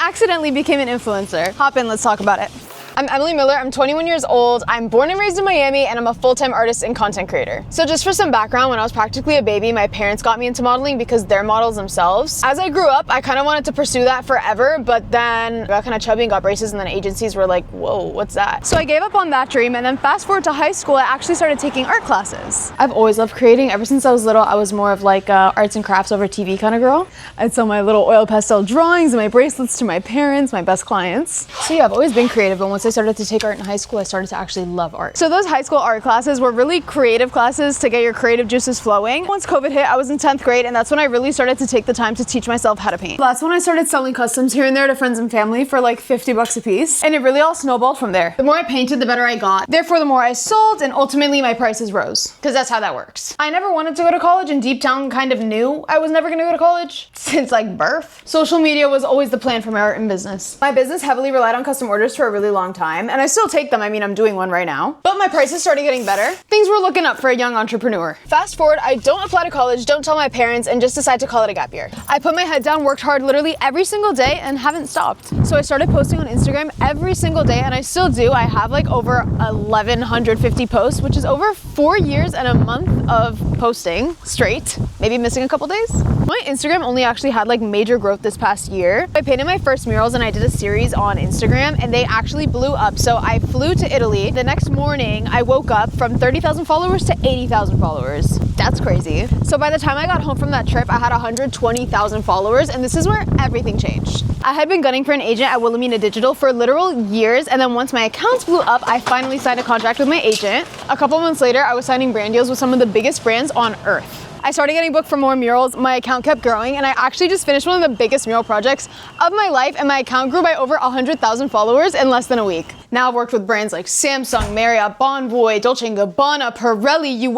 accidentally became an influencer. Hop in, let's talk about it. I'm Emily Miller, I'm 21 years old, I'm born and raised in Miami, and I'm a full-time artist and content creator. So just for some background, when I was practically a baby, my parents got me into modeling because they're models themselves. As I grew up, I kind of wanted to pursue that forever, but then I got kind of chubby and got braces, and then agencies were like, whoa, what's that? So I gave up on that dream, and then fast forward to high school, I actually started taking art classes. I've always loved creating. Ever since I was little, I was more of like a arts and crafts over TV kind of girl. I'd sell my little oil pastel drawings and my bracelets to my parents, my best clients. So yeah, I've always been creative, but once I started to take art in high school, I started to actually love art. So those high school art classes were really creative classes to get your creative juices flowing. Once COVID hit, I was in 10th grade, and that's when I really started to take the time to teach myself how to paint. That's when I started selling customs here and there to friends and family for like 50 bucks a piece, and it really all snowballed from there. The more I painted, the better I got. Therefore, the more I sold, and ultimately my prices rose, because that's how that works. I never wanted to go to college, and deep down kind of knew I was never gonna go to college since like birth. Social media was always the plan for my art and business. My business heavily relied on custom orders for a really long time, and I still take them. I mean, I'm doing one right now. But my prices started getting better. Things were looking up for a young entrepreneur. Fast forward, I don't apply to college, don't tell my parents, and just decide to call it a gap year. I put my head down, worked hard literally every single day, and haven't stopped. So I started posting on Instagram every single day, and I still do. I have like over 1,150 posts, which is over 4 years and a month of posting straight, maybe missing a couple days. My Instagram only actually had like major growth this past year. I painted my first murals and I did a series on Instagram, and they actually blew up. So I flew to Italy. The next morning, I woke up from 30,000 followers to 80,000 followers. That's crazy. So by the time I got home from that trip, I had 120,000 followers, and this is where everything changed. I had been gunning for an agent at Wilhelmina Digital for literal years, and then once my accounts blew up, I finally signed a contract with my agent. A couple months later, I was signing brand deals with some of the biggest brands on earth. I started getting booked for more murals, my account kept growing, and I actually just finished one of the biggest mural projects of my life, and my account grew by over 100,000 followers in less than a week. Now I've worked with brands like Samsung, Marriott, Bonvoy, Dolce & Gabbana, Pirelli,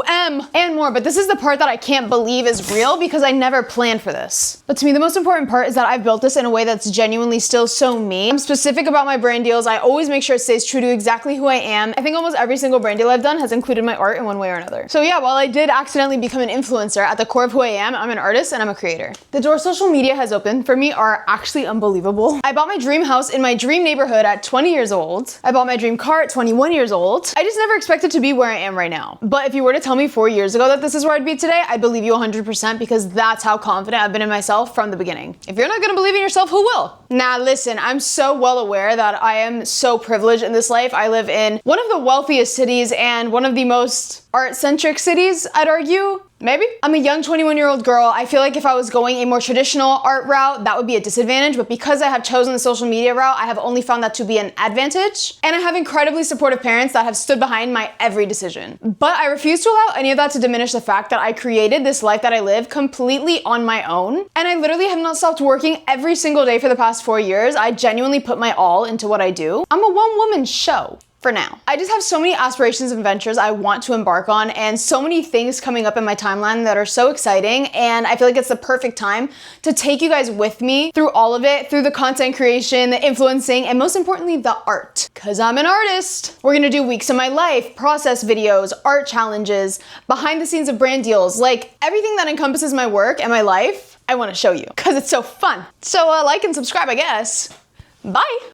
and more, but this is the part that I can't believe is real because I never planned for this. But to me, the most important part is that I've built this in a way that's genuinely still so me. I'm specific about my brand deals. I always make sure it stays true to exactly who I am. I think almost every single brand deal I've done has included my art in one way or another. So yeah, while I did accidentally become an influencer, at the core of who I am, I'm an artist and I'm a creator. The doors social media has opened for me are actually unbelievable. I bought my dream house in my dream neighborhood at 20 years old. I bought my dream car at 21 years old. I just never expected to be where I am right now. But if you were to tell me 4 years ago that this is where I'd be today, I believe you 100% because that's how confident I've been in myself from the beginning. If you're not gonna believe in yourself, who will? Nah, listen, I'm so well aware that I am so privileged in this life. I live in one of the wealthiest cities and one of the most art-centric cities, I'd argue. Maybe. I'm a young 21-year-old girl. I feel like if I was going a more traditional art route, that would be a disadvantage, but because I have chosen the social media route, I have only found that to be an advantage. And I have incredibly supportive parents that have stood behind my every decision. But I refuse to allow any of that to diminish the fact that I created this life that I live completely on my own. And I literally have not stopped working every single day for the past 4 years. I genuinely put my all into what I do. I'm a one-woman show. For now. I just have so many aspirations and ventures I want to embark on, and so many things coming up in my timeline that are so exciting, and I feel like it's the perfect time to take you guys with me through all of it, through the content creation, the influencing, and most importantly, the art. Cause I'm an artist. We're gonna do weeks of my life, process videos, art challenges, behind the scenes of brand deals, like everything that encompasses my work and my life, I wanna show you, cause it's so fun. So like and subscribe, I guess. Bye.